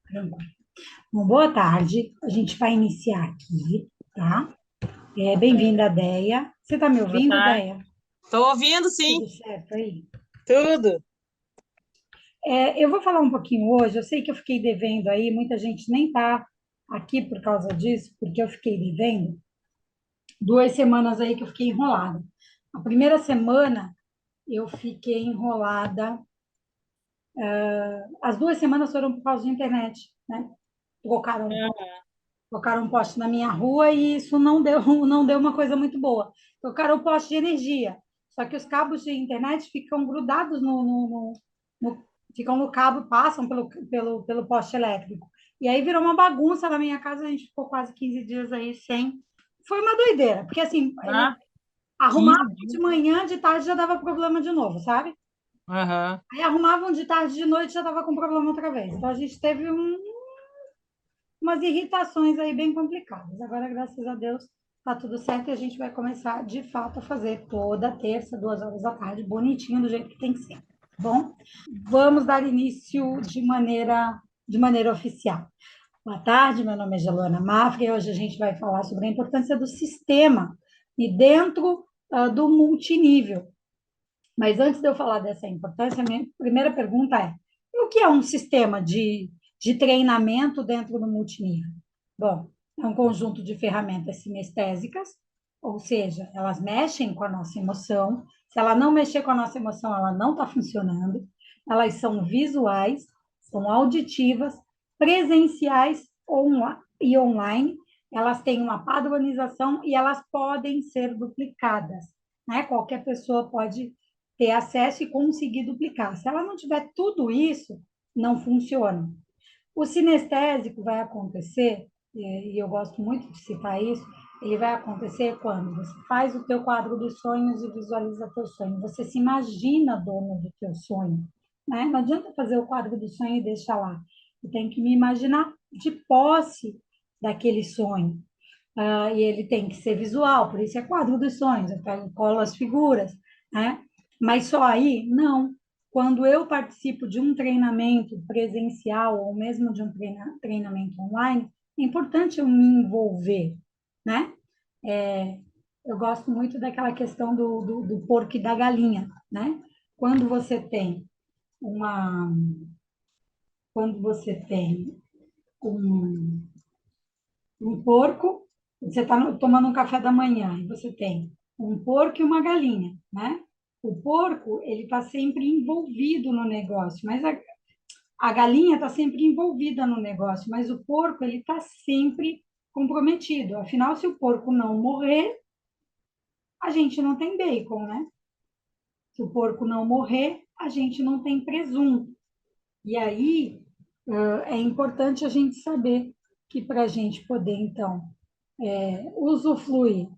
Tranquilo. Bom, boa tarde. A gente vai iniciar aqui, tá? É. Bem-vinda, Déia. Você está me Boa ouvindo, tarde. Déia? Estou ouvindo, sim. Tudo certo aí? Tudo. Eu vou falar um pouquinho hoje. Eu sei que eu fiquei devendo aí, muita gente nem está aqui por causa disso, porque eu fiquei devendo 2 semanas aí que eu fiquei enrolada. A primeira semana eu fiquei enrolada. As 2 semanas foram por causa de internet, né? Trocaram Ah, Colocaram um poste na minha rua e isso não deu uma coisa muito boa. Colocaram um poste de energia. Só que os cabos de internet ficam grudados ficam no cabo, passam pelo poste elétrico. E aí virou uma bagunça na minha casa, a gente ficou quase 15 dias aí sem. Foi uma doideira, porque assim, ele ah, arrumava 15 de dias. manhã, de tarde já dava problema de novo, sabe? Aham. Aí arrumavam de tarde, de noite já dava com problema outra vez. Então a gente teve umas irritações aí bem complicadas. Agora, graças a Deus, tá tudo certo e a gente vai começar de fato a fazer toda terça, 2 horas da tarde, bonitinho, do jeito que tem que ser. Tá bom? Vamos dar início de maneira oficial. Boa tarde, meu nome é Gelana Mafra e hoje a gente vai falar sobre a importância do sistema e dentro do multinível. Mas antes de eu falar dessa importância, a minha primeira pergunta é: o que é um sistema de treinamento dentro do multinível? Bom, é um conjunto de ferramentas sinestésicas, ou seja, elas mexem com a nossa emoção. Se ela não mexer com a nossa emoção, ela não está funcionando. Elas são visuais, são auditivas, presenciais e online. Elas têm uma padronização e elas podem ser duplicadas, né? Qualquer pessoa pode ter acesso e conseguir duplicar. Se ela não tiver tudo isso, não funciona. O sinestésico vai acontecer, e eu gosto muito de citar isso, ele vai acontecer quando você faz o teu quadro dos sonhos e visualiza teu sonho. Você se imagina dono do teu sonho, né? Não adianta fazer o quadro do sonho e deixar lá. Eu tenho que me imaginar de posse daquele sonho. E ele tem que ser visual, por isso é quadro dos sonhos, eu pego, colo as figuras, né? Mas só aí, não. Quando eu participo de um treinamento presencial ou mesmo de um treinamento online, é importante eu me envolver, né? É, eu gosto muito daquela questão do porco e da galinha, né? Quando você tem uma, quando você tem um, um porco, você está tomando um café da manhã e você tem um porco e uma galinha, né? O porco, ele está sempre envolvido no negócio, mas a galinha está sempre envolvida no negócio, mas o porco, ele está sempre comprometido. Afinal, se o porco não morrer, a gente não tem bacon, né? Se o porco não morrer, a gente não tem presunto. E aí, é importante a gente saber que para a gente poder, então, usufruir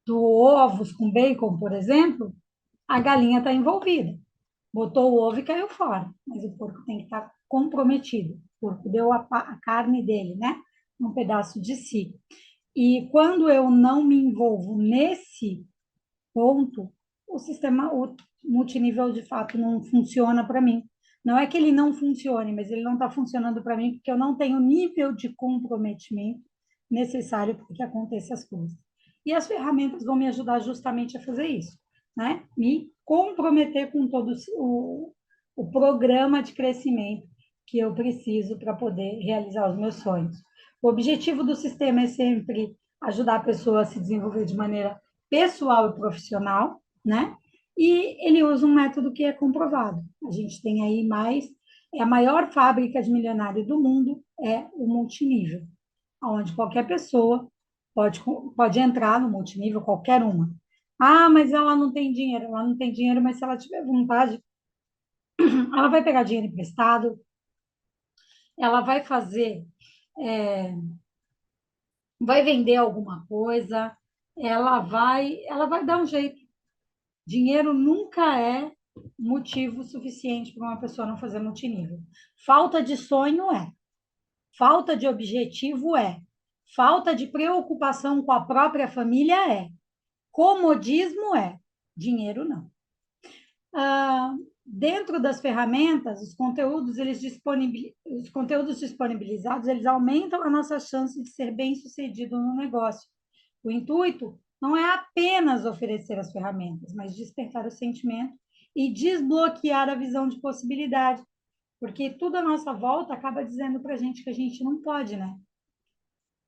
do ovos com bacon, por exemplo, a galinha está envolvida. Botou o ovo e caiu fora, mas o porco tem que estar comprometido. O porco deu a carne dele, né? Um pedaço de si. E quando eu não me envolvo nesse ponto, o multinível de fato não funciona para mim. Não é que ele não funcione, mas ele não está funcionando para mim porque eu não tenho o nível de comprometimento necessário para que aconteça as coisas. E as ferramentas vão me ajudar justamente a fazer isso, né? Me comprometer com todo o programa de crescimento que eu preciso para poder realizar os meus sonhos. O objetivo do sistema é sempre ajudar a pessoa a se desenvolver de maneira pessoal e profissional, né? E ele usa um método que é comprovado. A gente tem aí é a maior fábrica de milionário do mundo, é o multinível, onde qualquer pessoa pode entrar no multinível, qualquer uma. Ah, mas ela não tem dinheiro, mas se ela tiver vontade, ela vai pegar dinheiro emprestado, ela vai fazer, é, vai vender alguma coisa, ela vai dar um jeito. Dinheiro nunca é motivo suficiente para uma pessoa não fazer multinível. Falta de sonho é, falta de objetivo é, falta de preocupação com a própria família é, comodismo é, dinheiro não. Dentro das ferramentas, os conteúdos disponibilizados, eles aumentam a nossa chance de ser bem-sucedido no negócio. O intuito não é apenas oferecer as ferramentas, mas despertar o sentimento e desbloquear a visão de possibilidade, porque tudo à nossa volta acaba dizendo para a gente que a gente não pode, né?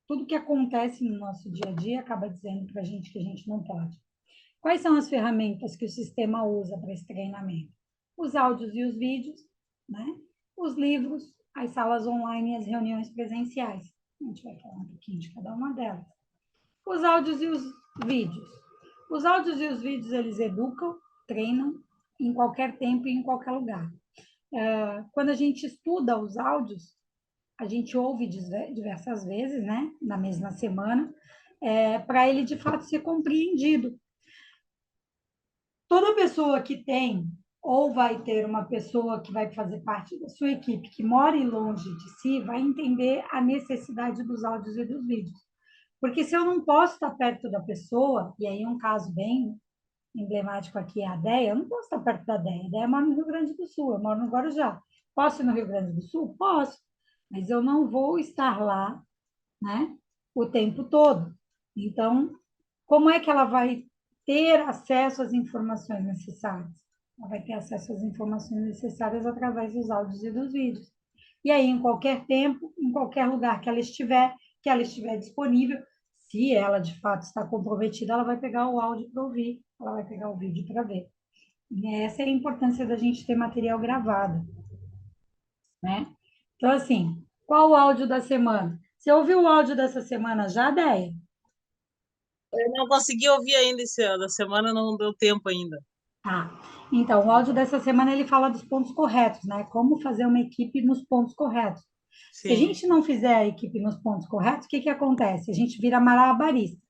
Tudo que acontece no nosso dia a dia acaba dizendo para a gente que a gente não pode. Quais são as ferramentas que o sistema usa para esse treinamento? Os áudios e os vídeos, né? Os livros, as salas online e as reuniões presenciais. A gente vai falar um pouquinho de cada uma delas. Os áudios e os vídeos. Os áudios e os vídeos, eles educam, treinam em qualquer tempo e em qualquer lugar. Quando a gente estuda os áudios, a gente ouve diversas vezes, né? Na mesma semana, para ele de fato ser compreendido. Toda pessoa que tem ou vai ter uma pessoa que vai fazer parte da sua equipe que mora longe de si, vai entender a necessidade dos áudios e dos vídeos. Porque se eu não posso estar perto da pessoa, e aí um caso bem emblemático aqui é a Déia, eu não posso estar perto da Déia. A Déia mora no Rio Grande do Sul, eu moro no Guarujá. Posso ir no Rio Grande do Sul? Posso, mas eu não vou estar lá, né, o tempo todo. Então, como é que ela vai ter acesso às informações necessárias? Ela vai ter acesso às informações necessárias através dos áudios e dos vídeos. E aí, em qualquer tempo, em qualquer lugar que ela estiver disponível, se ela de fato está comprometida, ela vai pegar o áudio para ouvir, ela vai pegar o vídeo para ver. E essa é a importância da gente ter material gravado, né? Então, assim, qual o áudio da semana? Você ouviu o áudio dessa semana já, Déia? Eu não consegui ouvir ainda esse ano, a semana não deu tempo ainda. Tá. Então, o áudio dessa semana ele fala dos pontos corretos, né? Como fazer uma equipe nos pontos corretos. Se a Sim. gente não fizer a equipe nos pontos corretos, o que que acontece? A gente vira malabarista.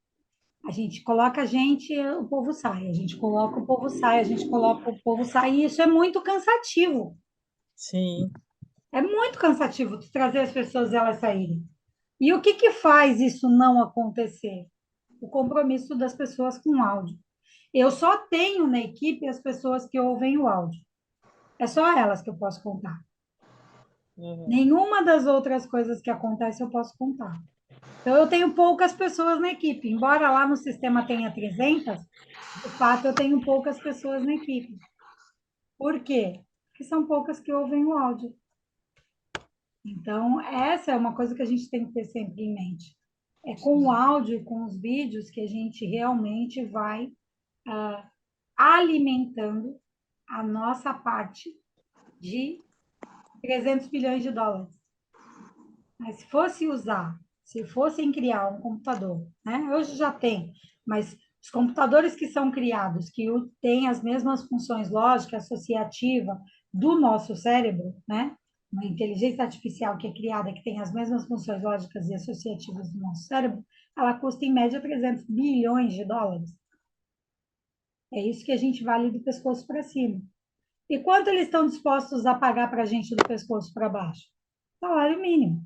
A gente coloca a gente, o povo sai. A gente coloca, o povo sai. A gente coloca, o povo sai. E isso é muito cansativo. Sim. É muito cansativo tu trazer as pessoas e elas saírem. E o que que faz isso não acontecer? O compromisso das pessoas com o áudio. Eu só tenho na equipe as pessoas que ouvem o áudio. É só elas que eu posso contar. Uhum. Nenhuma das outras coisas que acontecem eu posso contar. Então, eu tenho poucas pessoas na equipe. Embora lá no sistema tenha 300, de fato, eu tenho poucas pessoas na equipe. Por quê? Porque são poucas que ouvem o áudio. Então, essa é uma coisa que a gente tem que ter sempre em mente. É com o áudio e com os vídeos que a gente realmente vai alimentando a nossa parte de 300 bilhões de dólares. Mas se fosse usar, se fossem criar um computador, né? Hoje já tem, mas os computadores que são criados, que têm as mesmas funções lógica associativa do nosso cérebro, né? Uma inteligência artificial que é criada, que tem as mesmas funções lógicas e associativas do nosso cérebro, ela custa em média 300 bilhões de dólares. É isso que a gente vale do pescoço para cima. E quanto eles estão dispostos a pagar para a gente do pescoço para baixo? Salário mínimo.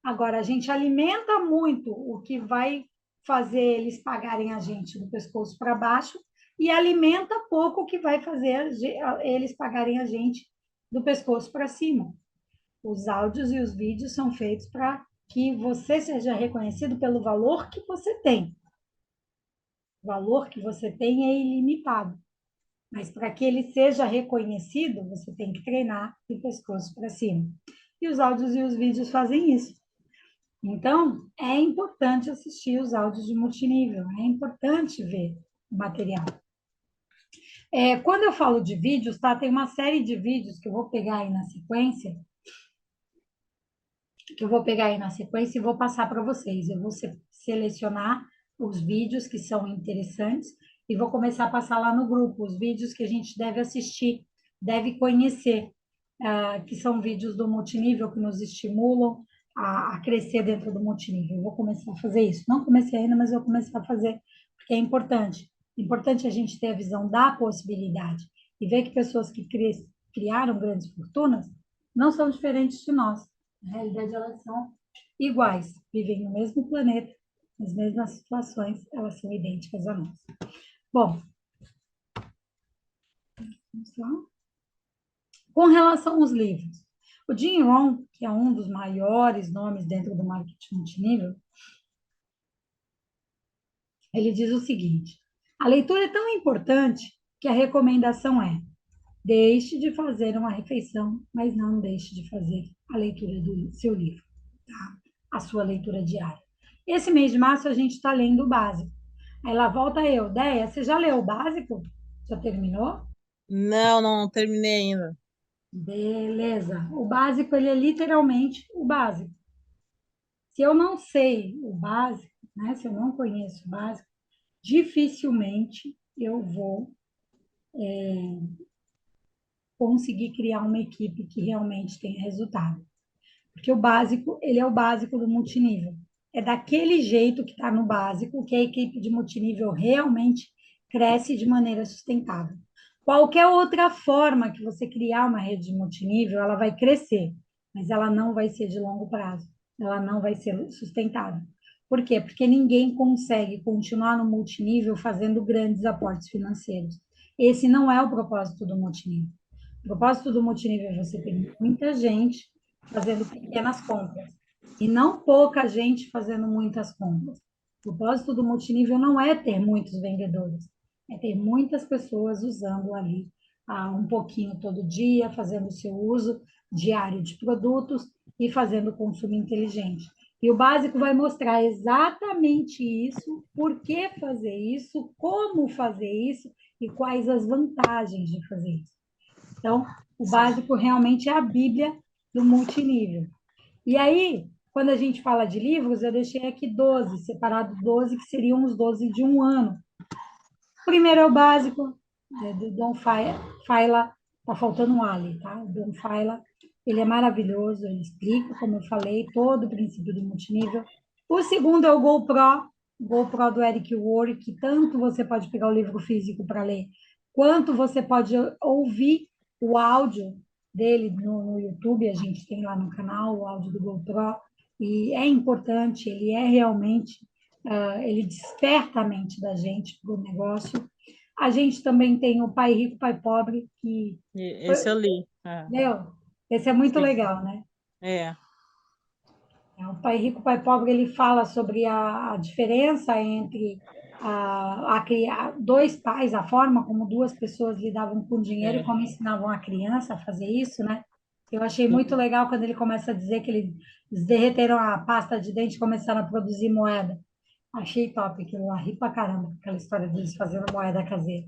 Agora, a gente alimenta muito o que vai fazer eles pagarem a gente do pescoço para baixo e alimenta pouco o que vai fazer eles pagarem a gente do pescoço para cima. Os áudios e os vídeos são feitos para que você seja reconhecido pelo valor que você tem. O valor que você tem é ilimitado. Mas para que ele seja reconhecido, você tem que treinar do pescoço para cima. E os áudios e os vídeos fazem isso. Então, é importante assistir os áudios de multinível, é importante ver o material. Quando eu falo de vídeos, tá? Tem uma série de vídeos que eu vou pegar aí na sequência, e vou passar para vocês. Eu vou selecionar os vídeos que são interessantes e vou começar a passar lá no grupo os vídeos que a gente deve assistir, deve conhecer, que são vídeos do multinível que nos estimulam a crescer dentro do multinível. Eu vou começar a fazer isso. Não comecei ainda, mas eu vou começar a fazer, porque é importante. É importante a gente ter a visão da possibilidade e ver que pessoas que criaram grandes fortunas não são diferentes de nós. Na realidade, elas são iguais, vivem no mesmo planeta, nas mesmas situações, elas são idênticas a nós. Bom, vamos lá. Com relação aos livros, o Jim Rohn, que é um dos maiores nomes dentro do marketing multinível, ele diz o seguinte: a leitura é tão importante que a recomendação é: deixe de fazer uma refeição, mas não deixe de fazer a leitura do seu livro, tá? A sua leitura diária. Esse mês de março a gente está lendo o básico. Aí lá volta eu, Déia, você já leu o básico? Já terminou? Não, não terminei ainda. Beleza. O básico, ele é literalmente o básico. Se eu não sei o básico, né? Se eu não conheço o básico, dificilmente eu vou conseguir criar uma equipe que realmente tenha resultado. Porque o básico, ele é o básico do multinível. É daquele jeito que está no básico que a equipe de multinível realmente cresce de maneira sustentável. Qualquer outra forma que você criar uma rede de multinível, ela vai crescer, mas ela não vai ser de longo prazo, ela não vai ser sustentável. Por quê? Porque ninguém consegue continuar no multinível fazendo grandes aportes financeiros. Esse não é o propósito do multinível. O propósito do multinível é você ter muita gente fazendo pequenas compras e não pouca gente fazendo muitas compras. O propósito do multinível não é ter muitos vendedores, é ter muitas pessoas usando ali um pouquinho todo dia, fazendo o seu uso diário de produtos e fazendo consumo inteligente. E o básico vai mostrar exatamente isso, por que fazer isso, como fazer isso e quais as vantagens de fazer isso. Então, o básico realmente é a Bíblia do multinível. E aí, quando a gente fala de livros, eu deixei aqui 12, separado 12, que seriam os 12 de um ano. O primeiro é o básico, do Don Faila, tá faltando um Ali, tá? O Don Faila, ele é maravilhoso, ele explica, como eu falei, todo o princípio do multinível. O segundo é o GoPro do Eric Worre, que tanto você pode pegar o livro físico para ler, quanto você pode ouvir o áudio dele no YouTube, a gente tem lá no canal o áudio do GoPro, e é importante, ele é realmente ele desperta a mente da gente para o negócio. A gente também tem o Pai Rico, Pai Pobre, que Esse eu li. meu, esse é muito Sim. legal, né? É. O Pai Rico, Pai Pobre, ele fala sobre a diferença entre criar dois pais, a forma como duas pessoas lidavam com dinheiro e É. como ensinavam a criança a fazer isso, né? Eu achei muito Sim. legal quando ele começa a dizer que eles derreteram a pasta de dente e começaram a produzir moeda. Achei top aquilo lá, ri pra caramba, aquela história deles fazendo moeda caseira,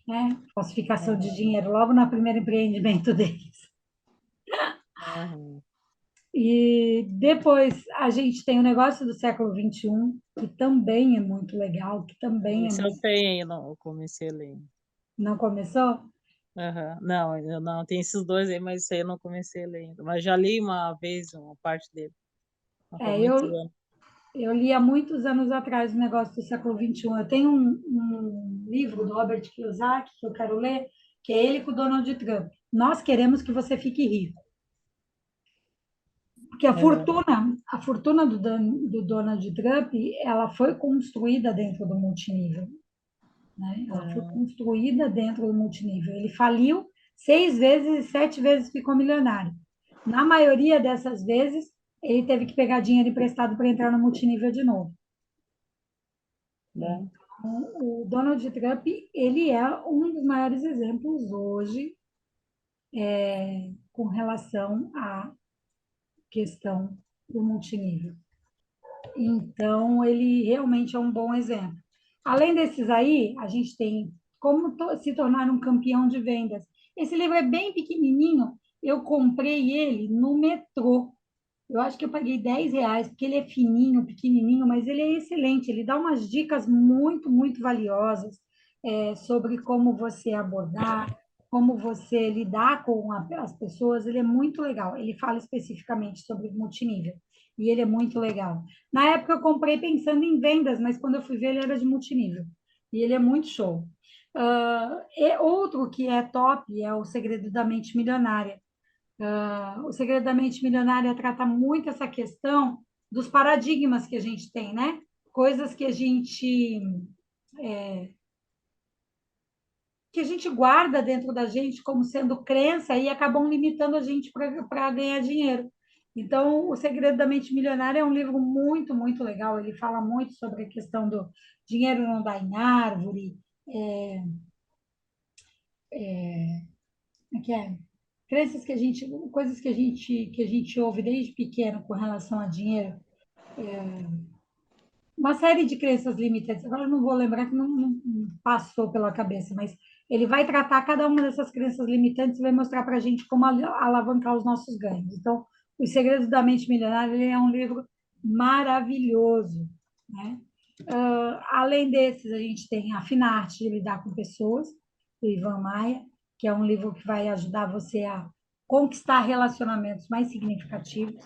né? Falsificação de Aham. dinheiro logo no primeiro empreendimento deles. Aham. E depois a gente tem o negócio do século XXI, que também é muito legal, que também é Esse eu muito... tenho, não, eu comecei a ler. Não começou? Aham. Não, eu não, tem esses dois aí, mas esse aí eu não comecei a ler ainda. Mas já li uma vez uma parte dele. Mas foi É, muito eu, ano. eu li há muitos anos atrás o negócio do século XXI. Eu tenho um livro do Robert Kiyosaki que eu quero ler, que é ele com o Donald Trump. Nós queremos que você fique rico. Porque Aham. a fortuna do Donald Trump, ela foi construída dentro do multinível, né? Ela foi Aham. construída dentro do multinível. Ele faliu 6 vezes e 7 vezes ficou milionário. Na maioria dessas vezes, ele teve que pegar dinheiro emprestado para entrar no multinível de novo. Bom. Então, o Donald Trump, ele é um dos maiores exemplos hoje com relação à questão do multinível. Então, ele realmente é um bom exemplo. Além desses aí, a gente tem Como se tornar um campeão de vendas. Esse livro é bem pequenininho, eu comprei ele no metrô. Eu acho que eu paguei R$ 10, porque ele é fininho, pequenininho, mas ele é excelente. Ele dá umas dicas muito, muito valiosas sobre como você abordar, como você lidar com as pessoas. Ele é muito legal. Ele fala especificamente sobre multinível e ele é muito legal. Na época eu comprei pensando em vendas, mas quando eu fui ver, ele era de multinível e ele é muito show. E outro que é top é O Segredo da Mente Milionária. O Segredo da Mente Milionária trata muito essa questão dos paradigmas que a gente tem, né? Coisas que a gente que a gente guarda dentro da gente como sendo crença e acabam limitando a gente para ganhar dinheiro. Então, O Segredo da Mente Milionária é um livro muito, muito legal. Ele fala muito sobre a questão do dinheiro não dá em árvore, que é crenças que a gente, coisas que a gente ouve desde pequeno com relação a dinheiro, uma série de crenças limitantes. Agora eu não vou lembrar que não passou pela cabeça, mas ele vai tratar cada uma dessas crenças limitantes e vai mostrar para a gente como alavancar os nossos ganhos. Então, Os Segredos da Mente Milionária, ele é um livro maravilhoso, né? Além desses, a gente tem A Fina Arte de Lidar com Pessoas, do Ivan Maia, que é um livro que vai ajudar você a conquistar relacionamentos mais significativos.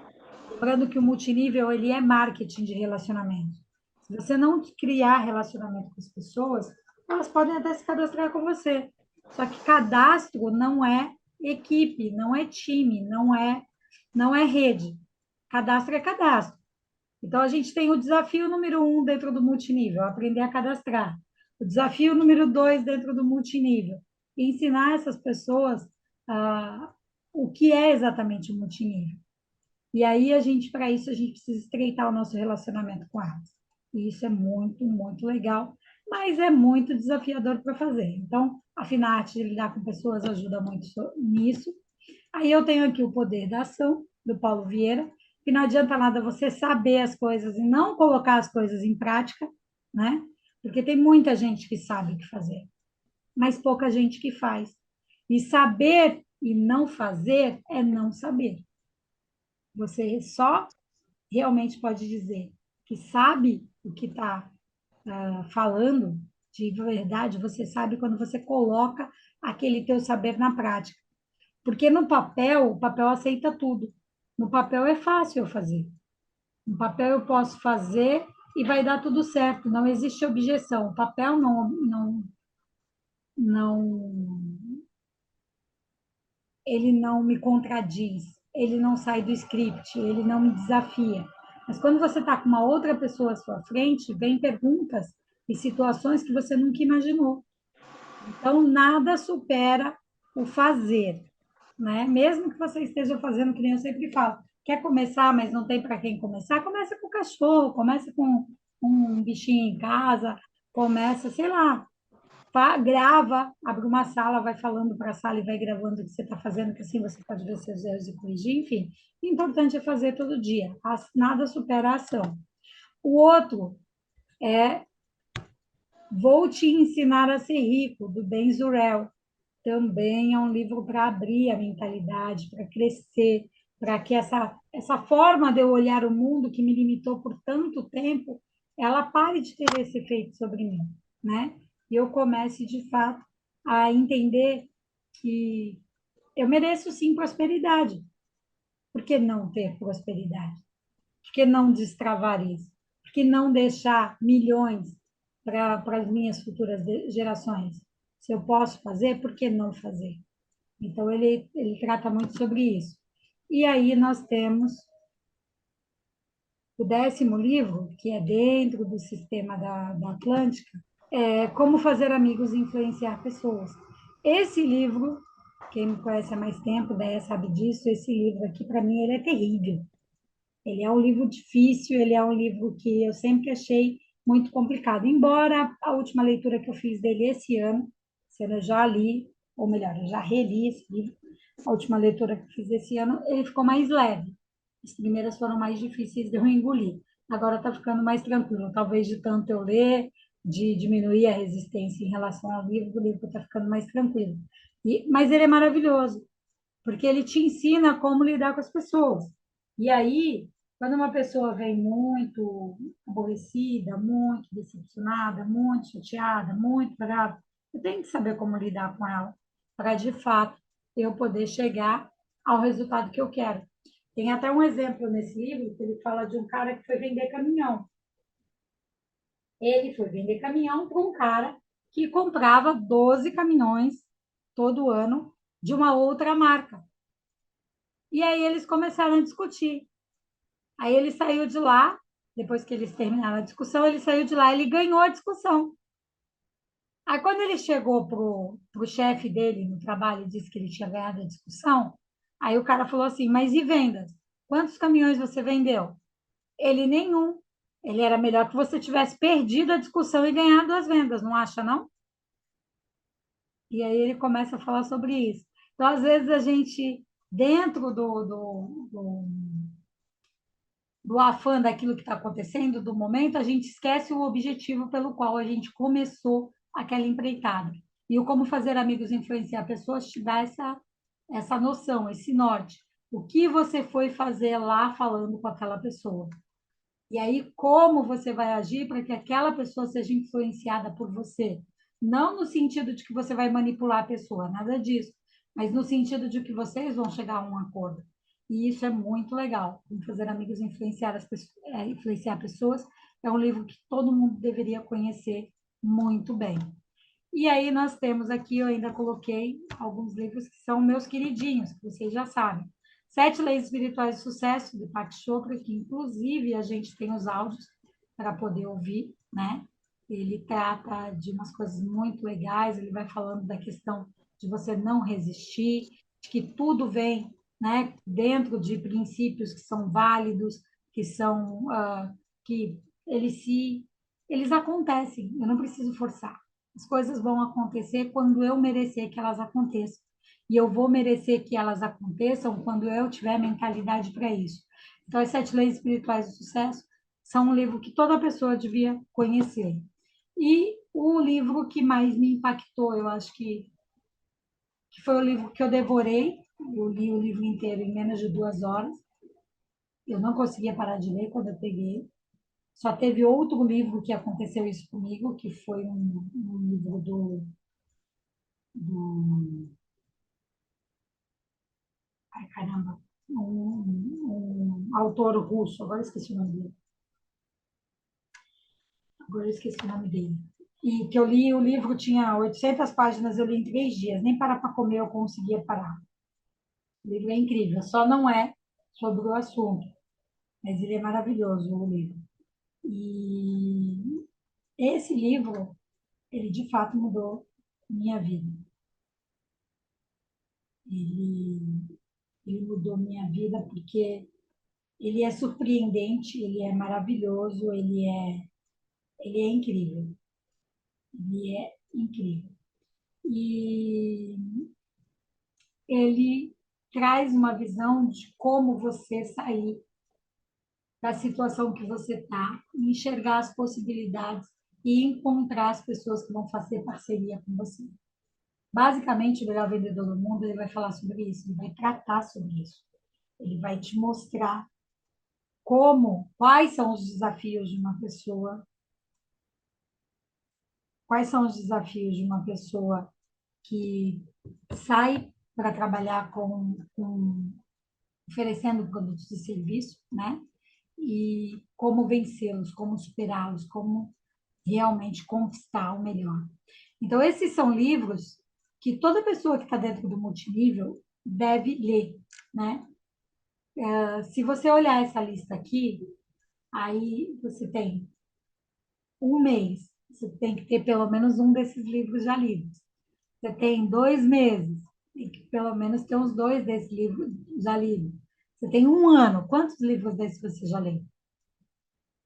Lembrando que o multinível ele é marketing de relacionamento. Se você não criar relacionamento com as pessoas, elas podem até se cadastrar com você. Só que cadastro não é equipe, não é time, não é rede. Cadastro é cadastro. Então, a gente tem o desafio número 1 dentro do multinível, aprender a cadastrar. O desafio número 2 dentro do multinível, ensinar essas pessoas o que é exatamente o multinível. E aí, para isso, a gente precisa estreitar o nosso relacionamento com elas. E isso é muito, muito legal, mas é muito desafiador para fazer. Então, a Fina Arte de Lidar com Pessoas ajuda muito nisso. Aí eu tenho aqui o Poder da Ação, do Paulo Vieira, que não adianta nada você saber as coisas e não colocar as coisas em prática, né? Porque tem muita gente que sabe o que fazer, mas pouca gente que faz. E saber e não fazer é não saber. Você só realmente pode dizer que sabe o que está falando de verdade, você sabe quando você coloca aquele teu saber na prática. Porque no papel, o papel aceita tudo. No papel é fácil eu fazer. No papel eu posso fazer e vai dar tudo certo. Não existe objeção. O papel não, ele não me contradiz. Ele não sai do script. Ele não me desafia. Mas quando você está com uma outra pessoa à sua frente, vem perguntas e situações que você nunca imaginou. Então, nada supera o fazer, né? Mesmo que você esteja fazendo, que nem eu sempre falo, quer começar, mas não tem para quem começar, começa com o cachorro, começa com um bichinho em casa, começa, sei lá, grava, abre uma sala, vai falando para a sala e vai gravando o que você está fazendo, que assim você pode ver seus erros e corrigir, enfim. O importante é fazer todo dia. Nada supera a ação. O outro é Vou Te Ensinar a Ser Rico, do Ben Zurel. Também é um livro para abrir a mentalidade, para crescer, para que essa forma de eu olhar o mundo que me limitou por tanto tempo, ela pare de ter esse efeito sobre mim, né? E eu comece, de fato, a entender que eu mereço, sim, prosperidade. Por que não ter prosperidade? Por que não destravar isso? Por que não deixar milhões para as minhas futuras gerações? Se eu posso fazer, por que não fazer? Então, ele trata muito sobre isso. E aí nós temos o 10º livro, que é dentro do sistema da Atlântica, é Como Fazer Amigos e Influenciar Pessoas. Esse livro, quem me conhece há mais tempo, daí sabe disso, esse livro aqui, para mim, ele é terrível. Ele é um livro difícil, ele é um livro que eu sempre achei muito complicado. Embora a última leitura que eu fiz dele esse ano eu já li, ou melhor, eu já reli esse livro, a última leitura que eu fiz esse ano, ele ficou mais leve. As primeiras foram mais difíceis de eu engolir. Agora está ficando mais tranquilo. Talvez de tanto eu ler, de diminuir a resistência em relação ao livro, o livro está ficando mais tranquilo. Mas ele é maravilhoso, porque ele te ensina como lidar com as pessoas. E aí, quando uma pessoa vem muito aborrecida, muito decepcionada, muito chateada, muito brava, eu tenho que saber como lidar com ela, para de fato eu poder chegar ao resultado que eu quero. Tem até um exemplo nesse livro que ele fala de um cara que foi vender caminhão. Ele foi vender caminhão para um cara que comprava 12 caminhões todo ano de uma outra marca. E aí eles começaram a discutir. Aí ele saiu de lá, depois que eles terminaram a discussão, ele saiu de lá, ele ganhou a discussão. Aí, quando ele chegou pro chefe dele no trabalho e disse que ele tinha ganhado a discussão, aí o cara falou assim: Mas e vendas? Quantos caminhões você vendeu? Ele nenhum. Ele era melhor que você tivesse perdido a discussão e ganhado as vendas, não acha, não? E aí ele começa a falar sobre isso. Então, às vezes, a gente, dentro do afã daquilo que está acontecendo, do momento, a gente esquece o objetivo pelo qual a gente começou aquela empreitada. E o Como Fazer Amigos e Influenciar Pessoas te dá essa noção, esse norte. O que você foi fazer lá falando com aquela pessoa? E aí, como você vai agir para que aquela pessoa seja influenciada por você? Não no sentido de que você vai manipular a pessoa, nada disso, mas no sentido de que vocês vão chegar a um acordo. E isso é muito legal. Como Fazer Amigos e Influenciar, Influenciar Pessoas é um livro que todo mundo deveria conhecer muito bem. E aí nós temos aqui, eu ainda coloquei alguns livros que são meus queridinhos, que vocês já sabem. Sete Leis Espirituais de Sucesso, de Pat Chopra, que inclusive a gente tem os áudios para poder ouvir, né? Ele trata de umas coisas muito legais, ele vai falando da questão de você não resistir, de que tudo vem, né, dentro de princípios que são válidos, que são que eles acontecem, eu não preciso forçar. As coisas vão acontecer quando eu merecer que elas aconteçam. E eu vou merecer que elas aconteçam quando eu tiver mentalidade para isso. Então, as Sete Leis Espirituais do Sucesso são um livro que toda pessoa devia conhecer. E o livro que mais me impactou, eu acho que foi o livro que eu devorei. Eu li o livro inteiro em menos de 2 horas. Eu não conseguia parar de ler quando eu peguei. Só teve outro livro que aconteceu isso comigo, que foi um livro do ai, caramba, um autor russo, agora esqueci o nome dele. Agora esqueci o nome dele. E que eu li, o livro tinha 800 páginas, eu li em 3 dias, nem para comer eu conseguia parar. O livro é incrível, só não é sobre o assunto, mas ele é maravilhoso, o livro. E esse livro, ele de fato mudou minha vida. Ele, ele mudou minha vida porque ele é surpreendente, ele é maravilhoso, ele é incrível. Ele é incrível. E ele traz uma visão de como você sair da situação que você está, enxergar as possibilidades e encontrar as pessoas que vão fazer parceria com você. Basicamente, o melhor vendedor do mundo, ele vai falar sobre isso, ele vai tratar sobre isso. Ele vai te mostrar quais são os desafios de uma pessoa, quais são os desafios de uma pessoa que sai para trabalhar oferecendo produtos e serviços, né? E como vencê-los, como superá-los, como realmente conquistar o melhor. Então, esses são livros que toda pessoa que está dentro do multinível deve ler, né? Se você olhar essa lista aqui, aí você tem um mês, você tem que ter pelo menos um desses livros já lidos. Você tem 2 meses, tem que pelo menos ter uns dois desses livros já lidos. Você tem um ano, quantos livros desses você já leu?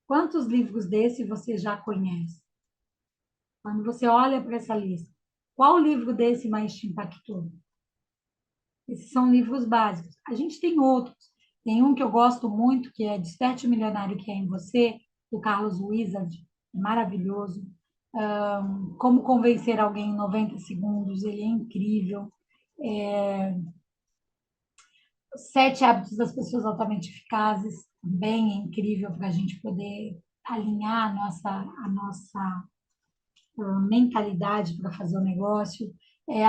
Quantos livros desses você já conhece? Quando você olha para essa lista, qual livro desse mais te impactou? Esses são livros básicos. A gente tem outros. Tem um que eu gosto muito, que é Desperte o Milionário que é em Você, do Carlos Wizard. É maravilhoso. Como Convencer Alguém em 90 Segundos, ele é incrível. Sete Hábitos das Pessoas Altamente Eficazes, também é incrível para a gente poder alinhar a nossa mentalidade para fazer o negócio.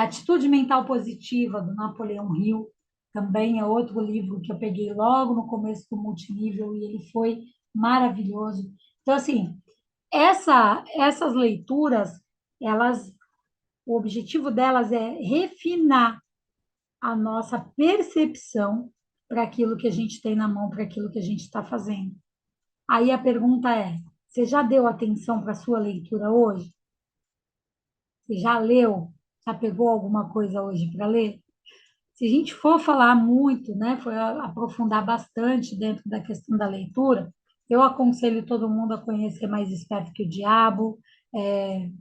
Atitude Mental Positiva, do Napoleão Hill, também é outro livro que eu peguei logo no começo do multinível e ele foi maravilhoso. Então, assim, essas leituras, elas, o objetivo delas é refinar a nossa percepção para aquilo que a gente tem na mão, para aquilo que a gente está fazendo. Aí a pergunta é: você já deu atenção para a sua leitura hoje? Você já leu? Já pegou alguma coisa hoje para ler? Se a gente for falar muito, né, for aprofundar bastante dentro da questão da leitura, eu aconselho todo mundo a conhecer Mais Esperto que o Diabo,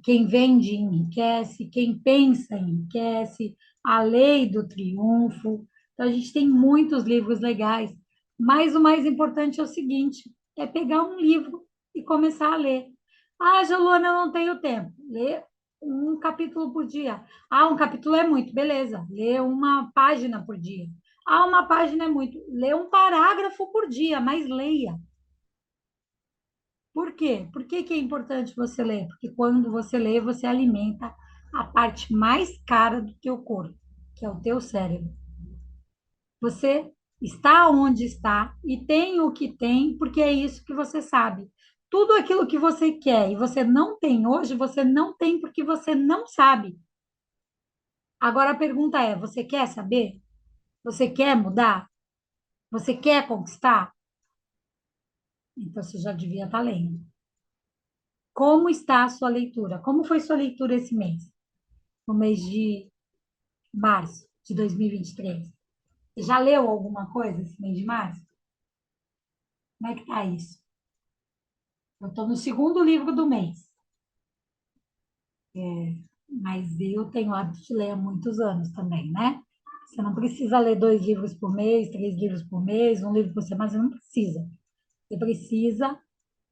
Quem Vende Enriquece, Quem Pensa Enriquece, A Lei do Triunfo. Então, a gente tem muitos livros legais, mas o mais importante é o seguinte, é pegar um livro e começar a ler. Ah, Giovana, eu não tenho tempo. Lê um capítulo por dia. Ah, um capítulo é muito, beleza. Lê uma página por dia. Ah, uma página é muito. Lê um parágrafo por dia, mas leia. Por quê? Por que que é importante você ler? Porque quando você lê, você alimenta a parte mais cara do teu corpo, que é o teu cérebro. Você está onde está e tem o que tem, porque é isso que você sabe. Tudo aquilo que você quer e você não tem hoje, você não tem porque você não sabe. Agora a pergunta é: você quer saber? Você quer mudar? Você quer conquistar? Então você já devia estar lendo. Como está a sua leitura? Como foi sua leitura esse mês? No mês de março de 2023? Você já leu alguma coisa esse mês de março? Como é que tá isso? Eu estou no segundo livro do mês, mas eu tenho o hábito de ler há muitos anos também, né? Você não precisa ler 2 livros por mês, 3 livros por mês, um livro por semana, você não precisa. Você precisa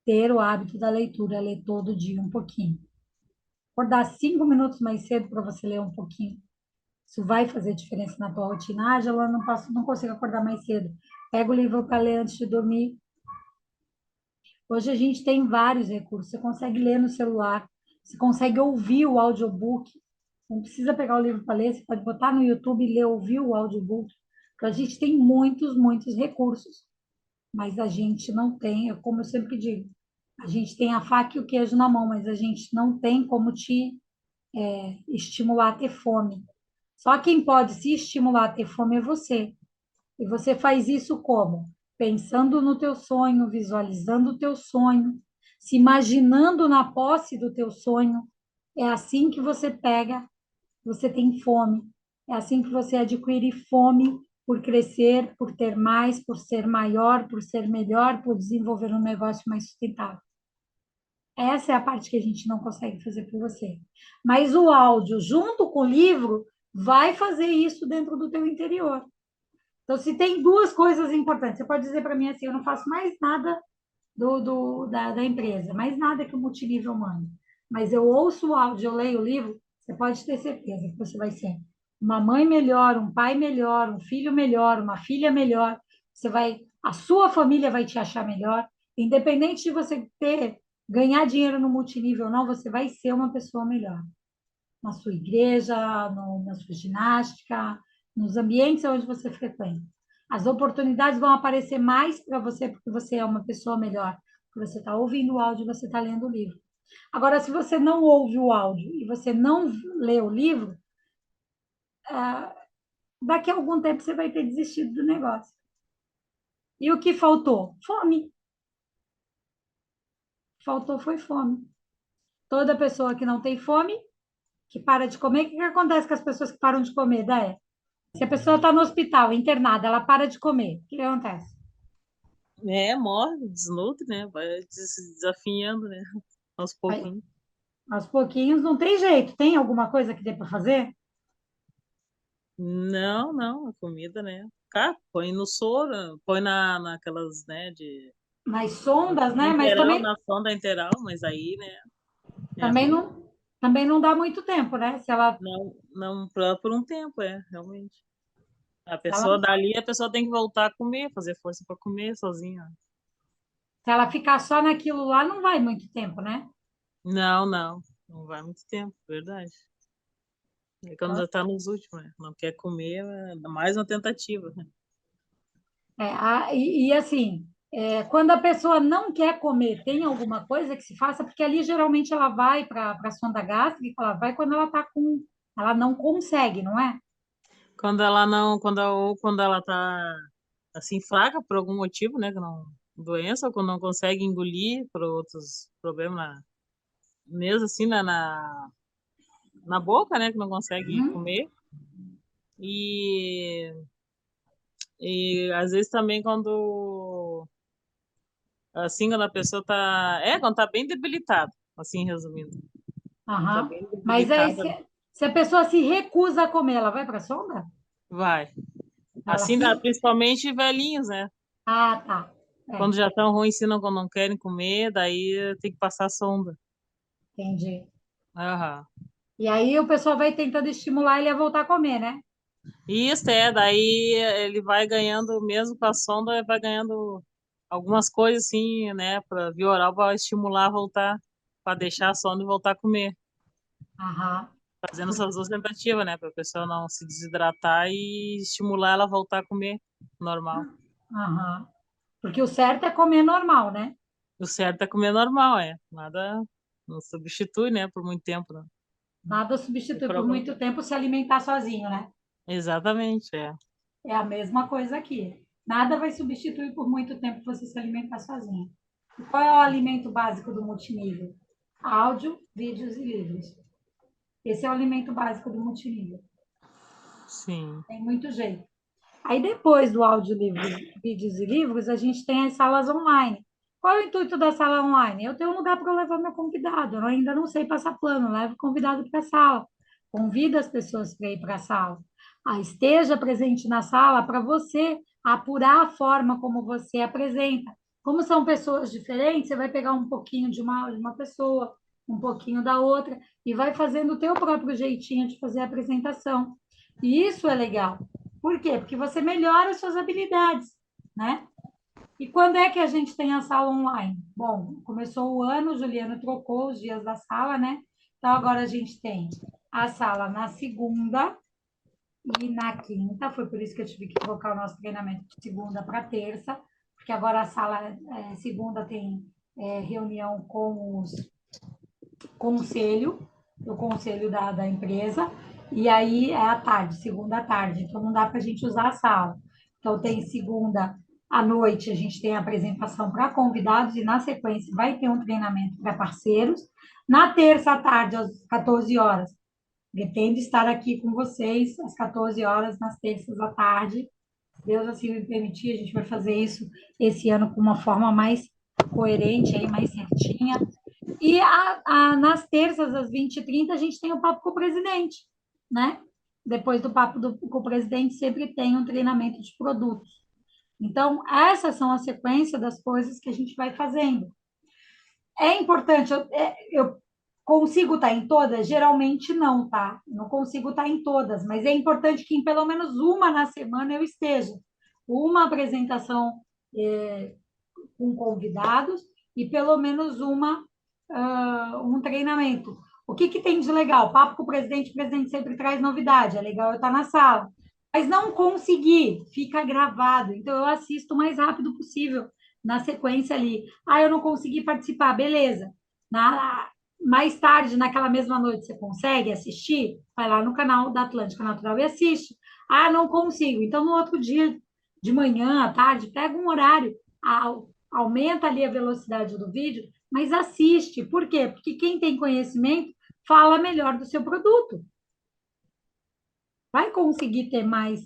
ter o hábito da leitura, ler todo dia um pouquinho. Acordar 5 minutos mais cedo para você ler um pouquinho. Isso vai fazer diferença na tua rotina. Ah, Angela, não consigo acordar mais cedo. Pega o livro para ler antes de dormir. Hoje a gente tem vários recursos. Você consegue ler no celular, você consegue ouvir o audiobook. Não precisa pegar o livro para ler, você pode botar no YouTube e ler, ouvir o audiobook. Porque a gente tem muitos, muitos recursos. Mas a gente não tem, como eu sempre digo, a gente tem a faca e o queijo na mão, mas a gente não tem como te estimular a ter fome. Só quem pode se estimular a ter fome é você. E você faz isso como? Pensando no teu sonho, visualizando o teu sonho, se imaginando na posse do teu sonho. É assim que você pega, você tem fome. É assim que você adquire fome por crescer, por ter mais, por ser maior, por ser melhor, por desenvolver um negócio mais sustentável. Essa é a parte que a gente não consegue fazer por você. Mas o áudio, junto com o livro, vai fazer isso dentro do teu interior. Então, se tem duas coisas importantes, você pode dizer para mim assim, eu não faço mais nada da empresa, mais nada que o multinível humano. Mas eu ouço o áudio, eu leio o livro, você pode ter certeza que você vai ser uma mãe melhor, um pai melhor, um filho melhor, uma filha melhor. A sua família vai te achar melhor. Independente de você ganhar dinheiro no multinível ou não, você vai ser uma pessoa melhor. Na sua igreja, na sua ginástica, nos ambientes onde você frequenta. As oportunidades vão aparecer mais para você porque você é uma pessoa melhor, porque você está ouvindo o áudio e você está lendo o livro. Agora, se você não ouve o áudio e você não lê o livro, daqui a algum tempo você vai ter desistido do negócio. E o que faltou? Fome. Faltou foi fome. Toda pessoa que não tem fome, que para de comer, o que que acontece com as pessoas que param de comer, Daé? Se a pessoa está no hospital, internada, ela para de comer, o que acontece? É, morre, desnutre, né? Vai se desafinhando, né? Aos Aí, pouquinhos. aos pouquinhos, não tem jeito. Tem alguma coisa que dê para fazer? Não, não, a comida, né? Cá, põe no soro, põe naquelas, né, de Nas sondas, na né? Mas interal, também, na sonda interal, mas aí, né, é também ruim. não, também não dá muito tempo, né? Não, não por um tempo, realmente. A Se ela, pessoa dali, a pessoa tem que voltar a comer, fazer força para comer sozinha. se ela ficar só naquilo lá, não vai muito tempo, né? Não, não, não vai muito tempo, verdade. É quando Então, já tá nos últimos, né? Não quer comer, é mais uma tentativa, né? assim, quando a pessoa não quer comer, tem alguma coisa que se faça? Porque ali geralmente ela vai para a sonda gástrica, ela vai quando ela está com. Ela não consegue, não é? Quando ela não, ou quando ela tá assim fraca por algum motivo, né, que não doença ou quando não consegue engolir por outros problemas mesmo assim na boca, né? Que não consegue Uhum. comer. E, e às vezes também quando, assim, quando a pessoa tá, quando tá bem debilitada, assim, resumindo. Tá Aham. bem Mas aí, debilitada, se a pessoa se recusa a comer, ela vai para a sonda? vai. Ela Assim, fica? principalmente velhinhos, né? Ah, tá. Quando É, já estão ruins, se não querem comer, daí tem que passar sonda. entendi. Aham. E aí o pessoal vai tentando estimular ele a voltar a comer, né? Isso daí ele vai ganhando, mesmo com a sonda, vai ganhando algumas coisas assim, né, para via oral para estimular a voltar, para deixar a sonda e voltar a comer. Aham. Fazendo Por- essas duas tentativas, né, para a pessoa não se desidratar e estimular ela a voltar a comer normal. Aham. Porque o certo é comer normal, né? O certo é comer normal, nada, não substitui, né, por muito tempo, né? Nada Tem substitui por problema. muito tempo se alimentar sozinho, né? Exatamente, É a mesma coisa aqui. Nada vai substituir por muito tempo você se alimentar sozinho. E qual é o alimento básico do multinível? Áudio, vídeos e livros. Esse é o alimento básico do multinível. sim. Tem muito jeito. Aí depois do áudio, livros, vídeos e livros, a gente tem as salas online. Qual é o intuito da sala online? Eu tenho um lugar para levar meu convidado. Eu ainda não sei passar plano, levo o convidado para a sala. Convido as pessoas para ir para a sala. Esteja presente na sala para você apurar a forma como você apresenta. Como são pessoas diferentes, você vai pegar um pouquinho de uma pessoa, um pouquinho da outra, e vai fazendo o teu próprio jeitinho de fazer a apresentação. E isso é legal. Por quê? Porque você melhora as suas habilidades, né? E quando é que a gente tem a sala online? Bom, começou o ano, o Juliano trocou os dias da sala, né? Então agora a gente tem a sala na segunda e na quinta. Foi por isso que eu tive que trocar o nosso treinamento de segunda para terça, porque agora a sala segunda tem reunião com os conselho, o conselho da empresa, e aí é à tarde, segunda à tarde, então não dá para a gente usar a sala. Então, tem segunda à noite, a gente tem a apresentação para convidados, e na sequência vai ter um treinamento para parceiros. Na terça à tarde, às 14 horas, pretendo estar aqui com vocês às 14 horas, nas terças à tarde. Se Deus assim me permitir, a gente vai fazer isso esse ano com uma forma mais coerente, aí, mais certinha. E nas terças, às 20h30, a gente tem o papo com o presidente, né? Depois do papo com o presidente, sempre tem um treinamento de produtos. Então, essas são a sequência das coisas que a gente vai fazendo. É importante, eu consigo estar em todas? Geralmente não, tá? Não consigo estar em todas, mas é importante que em pelo menos uma na semana eu esteja. Uma apresentação com convidados e pelo menos um treinamento. O que tem de legal? Papo com o presidente sempre traz novidade, é legal eu estar na sala. Mas não consegui, fica gravado. Então eu assisto o mais rápido possível na sequência ali. Ah, eu não consegui participar, beleza. Mais tarde, naquela mesma noite, você consegue assistir? Vai lá no canal da Atlântica Natural e assiste. Ah, não consigo. Então, no outro dia, de manhã, à tarde, pega um horário, aumenta ali a velocidade do vídeo, mas assiste. Por quê? Porque quem tem conhecimento fala melhor do seu produto. Vai conseguir ter mais,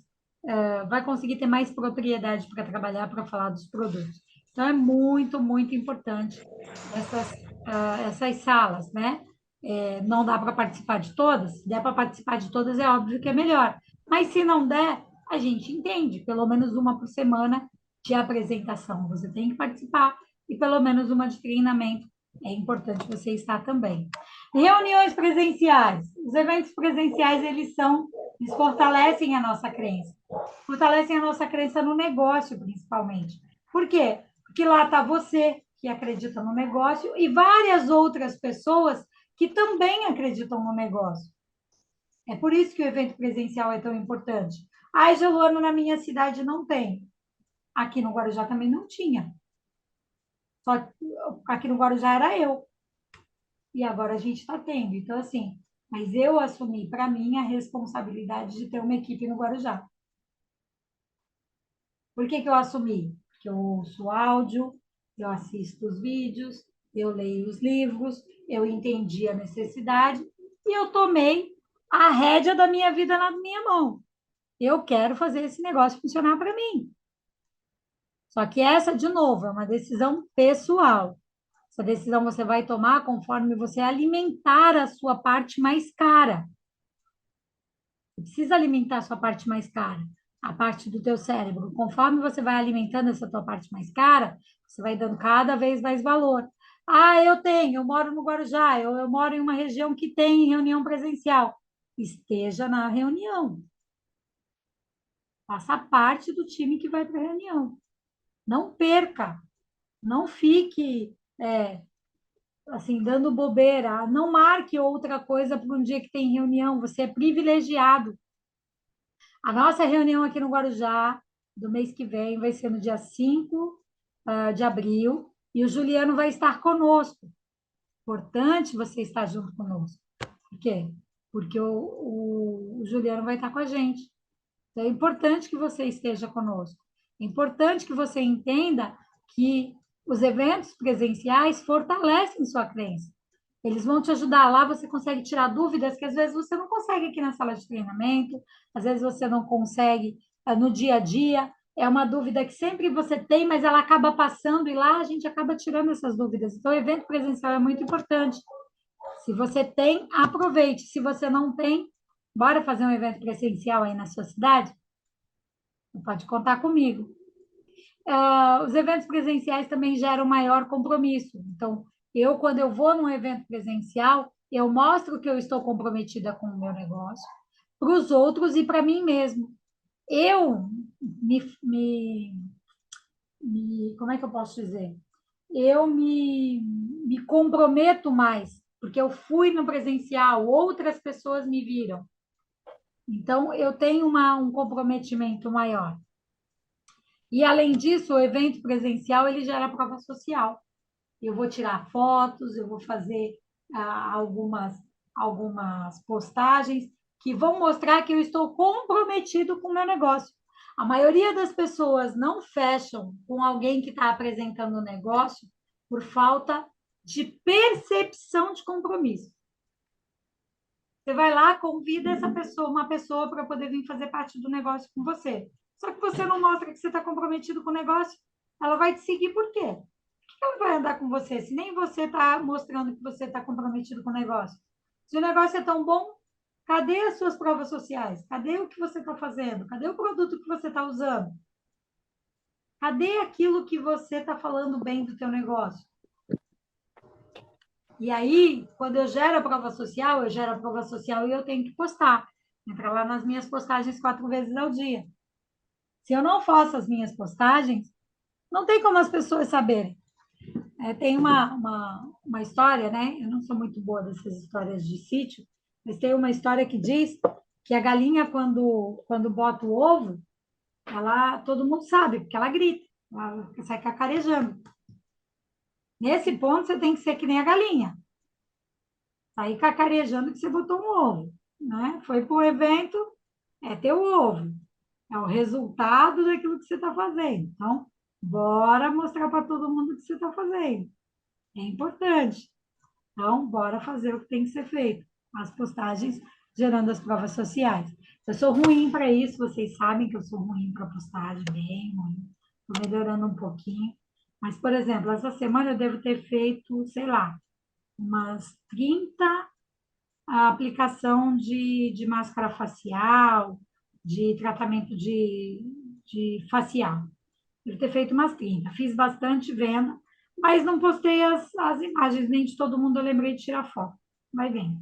vai conseguir ter mais propriedade para trabalhar, para falar dos produtos. Então, é muito, muito importante essas salas, né? Não dá para participar de todas? Se der para participar de todas, é óbvio que é melhor. Mas se não der, a gente entende, pelo menos uma por semana de apresentação. Você tem que participar e pelo menos uma de treinamento. É importante você estar também. Reuniões presenciais. Os eventos presenciais, eles fortalecem a nossa crença. Fortalecem a nossa crença no negócio, principalmente. Por quê? Porque lá está você, que acredita no negócio, e várias outras pessoas que também acreditam no negócio. É por isso que o evento presencial é tão importante. Ai, Geluano, na minha cidade não tem. Aqui no Guarujá também não tinha. Só que aqui no Guarujá era eu. E agora a gente está tendo. Então, assim, mas eu assumi para mim a responsabilidade de ter uma equipe no Guarujá. Por que eu assumi? Porque eu ouço áudio, eu assisto os vídeos, eu leio os livros, eu entendi a necessidade e eu tomei a rédea da minha vida na minha mão. Eu quero fazer esse negócio funcionar para mim. Só que essa, de novo, é uma decisão pessoal. Essa decisão você vai tomar conforme você alimentar a sua parte mais cara. Você precisa alimentar a sua parte mais cara, a parte do teu cérebro. Conforme você vai alimentando essa tua parte mais cara, você vai dando cada vez mais valor. Ah, eu moro no Guarujá, eu moro em uma região que tem reunião presencial. Esteja na reunião. Faça parte do time que vai para a reunião. Não perca, não fique assim, dando bobeira. Não marque outra coisa para um dia que tem reunião. Você é privilegiado. A nossa reunião aqui no Guarujá, do mês que vem, vai ser no dia 5 de abril, e o Juliano vai estar conosco. Importante você estar junto conosco. Por quê? Porque o Juliano vai estar com a gente. Então, é importante que você esteja conosco. É importante que você entenda que os eventos presenciais fortalecem sua crença. Eles vão te ajudar lá, você consegue tirar dúvidas que às vezes você não consegue aqui na sala de treinamento, às vezes você não consegue no dia a dia. É uma dúvida que sempre você tem, mas ela acaba passando e lá a gente acaba tirando essas dúvidas. Então, o evento presencial é muito importante. Se você tem, aproveite. Se você não tem, bora fazer um evento presencial aí na sua cidade? Pode contar comigo. Os eventos presenciais também geram maior compromisso. Então, quando eu vou num evento presencial, eu mostro que eu estou comprometida com o meu negócio, para os outros e para mim mesmo. Eu como é que eu posso dizer? Me comprometo mais, porque eu fui no presencial, outras pessoas me viram. Então, eu tenho um comprometimento maior. E, além disso, o evento presencial, ele gera prova social. Eu vou tirar fotos, eu vou fazer algumas postagens que vão mostrar que eu estou comprometido com o meu negócio. A maioria das pessoas não fecham com alguém que está apresentando o negócio por falta de percepção de compromisso. Você vai lá, convida uma pessoa para poder vir fazer parte do negócio com você. Só que você não mostra que você está comprometido com o negócio, ela vai te seguir por quê? Por que ela vai andar com você se nem você está mostrando que você está comprometido com o negócio? Se o negócio é tão bom, cadê as suas provas sociais? Cadê o que você está fazendo? Cadê o produto que você está usando? Cadê aquilo que você está falando bem do teu negócio? E aí, quando eu gero a prova social, e eu tenho que postar. Entra lá nas minhas postagens 4 vezes ao dia. Se eu não faço as minhas postagens, não tem como as pessoas saberem. Tem uma história, né? Eu não sou muito boa dessas histórias de sítio, mas tem uma história que diz que a galinha, quando bota o ovo, todo mundo sabe, porque ela grita, ela sai cacarejando. Nesse ponto, você tem que ser que nem a galinha. Sair cacarejando que você botou um ovo, né? Foi para o evento, é teu ovo. É o resultado daquilo que você está fazendo. Então, bora mostrar para todo mundo o que você está fazendo. É importante. Então, bora fazer o que tem que ser feito. As postagens gerando as provas sociais. Eu sou ruim para isso, vocês sabem que eu sou ruim para postagem, bem ruim. Estou melhorando um pouquinho. Mas, por exemplo, essa semana eu devo ter feito, sei lá, umas 30 a aplicação de máscara facial, de tratamento de facial. Devo ter feito umas 30. Fiz bastante venda, mas não postei as imagens, nem de todo mundo eu lembrei de tirar foto. Vai vendo.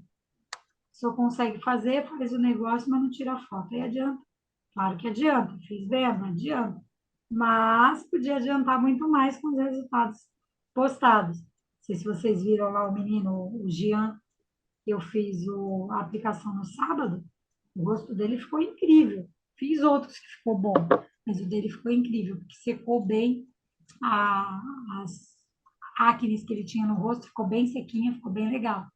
Se eu consegue fazer, faz o negócio, mas não tira foto. Aí adianta. Claro que adianta. Fiz venda, adianta. Mas podia adiantar muito mais com os resultados postados. Não sei se vocês viram lá o menino, o Jean, eu fiz a aplicação no sábado, o rosto dele ficou incrível. Fiz outros que ficou bom, mas o dele ficou incrível, porque secou bem as acnes que ele tinha no rosto, ficou bem sequinha, ficou bem legal.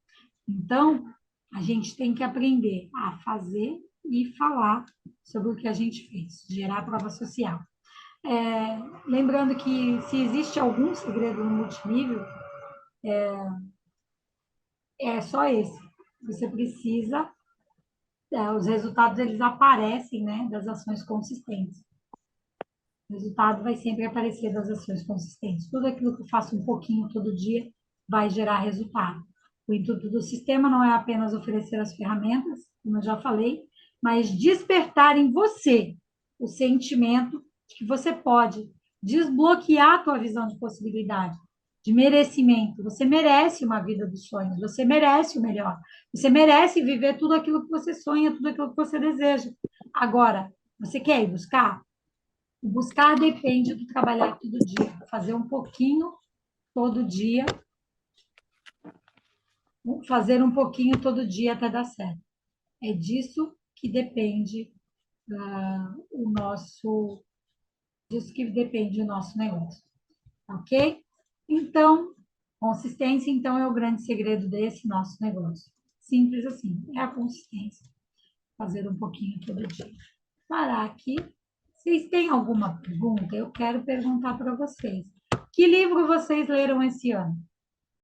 Então, a gente tem que aprender a fazer e falar sobre o que a gente fez, gerar prova social. Lembrando que se existe algum segredo no multinível, é só esse. Você precisa, os resultados eles aparecem, né, das ações consistentes. O resultado vai sempre aparecer das ações consistentes. Tudo aquilo que eu faço um pouquinho todo dia vai gerar resultado. O intuito do sistema não é apenas oferecer as ferramentas, como eu já falei, mas despertar em você o sentimento de que você pode desbloquear a tua visão de possibilidade, de merecimento. Você merece uma vida dos sonhos, você merece o melhor, você merece viver tudo aquilo que você sonha, tudo aquilo que você deseja. Agora, você quer ir buscar? O buscar depende do trabalhar todo dia, fazer um pouquinho todo dia, fazer um pouquinho todo dia até dar certo. É disso que depende o nosso, disso que depende o nosso negócio, ok? Então, consistência, então, é o grande segredo desse nosso negócio. Simples assim, é a consistência. Fazer um pouquinho todo dia. Parar aqui. Vocês têm alguma pergunta? Eu quero perguntar para vocês. Que livro vocês leram esse ano?